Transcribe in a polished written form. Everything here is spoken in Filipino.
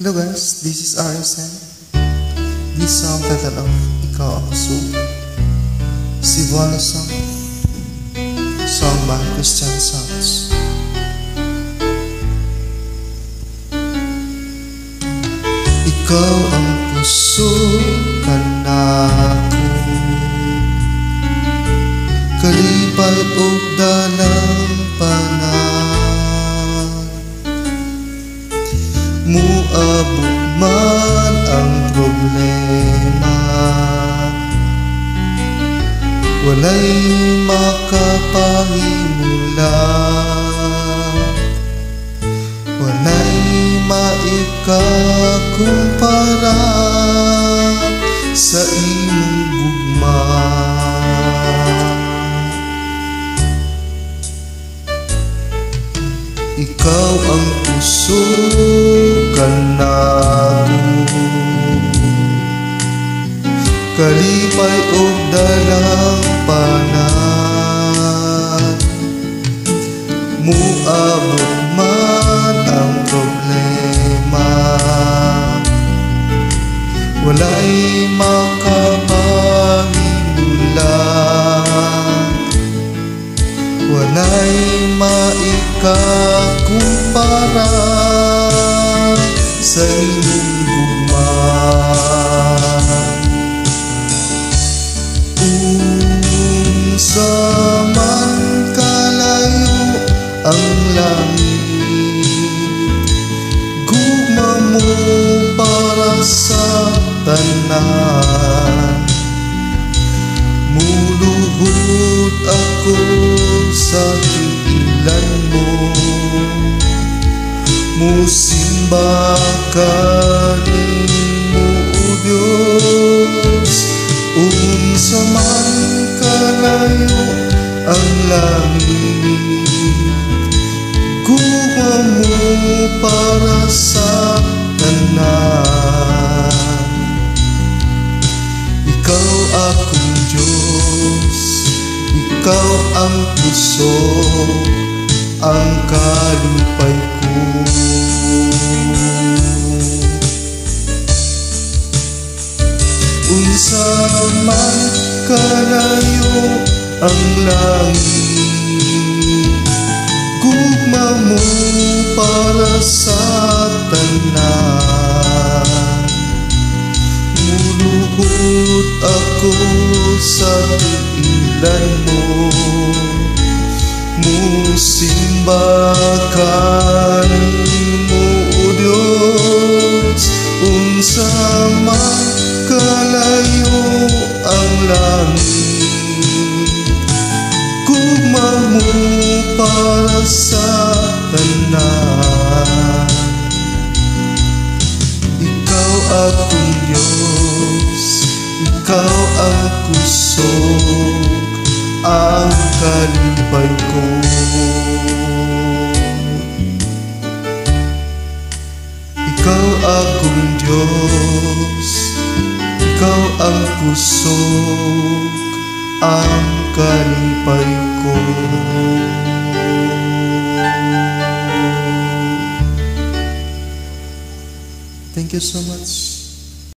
Hello guys, this is RSN. This song titled of Ikaw Ang Puso, Cebuano song, sung by Christian Songs. Ikaw ang puso kanako, kalipay ug dalang panan, muabot man ang problema, walay makapahimulan, walay maikakumpara sa imong gugma. Ikaw ang puso kanako, kalipay ug dalang panan, muabot man ang problema, walay makapahimulan, walay maikakumpara sa imong gugma. Unsa man kalayo ang langit, gugma mo para sa tanan, muluhod ako sa tiilan mo, musimba kanimo o Diyos. Unsa man kalayo ang langit, gugma mo para sa tanan. Ikaw akong Diyos, ikaw ang puso, ang kalipay ko. Unsa man kalayo ang langit, gugma mo para sa tanan, muluhod ako sa tiilan mo, musimba kanimo o Diyos. Unsa man kalayo ang langit, gugma mo para sa tanan. Ikaw akong Diyos, ikaw ang kusog, ang kalipay ko. Ikaw akong Diyos, ikaw ang kusog, ang kalipay ko. Thank you so much.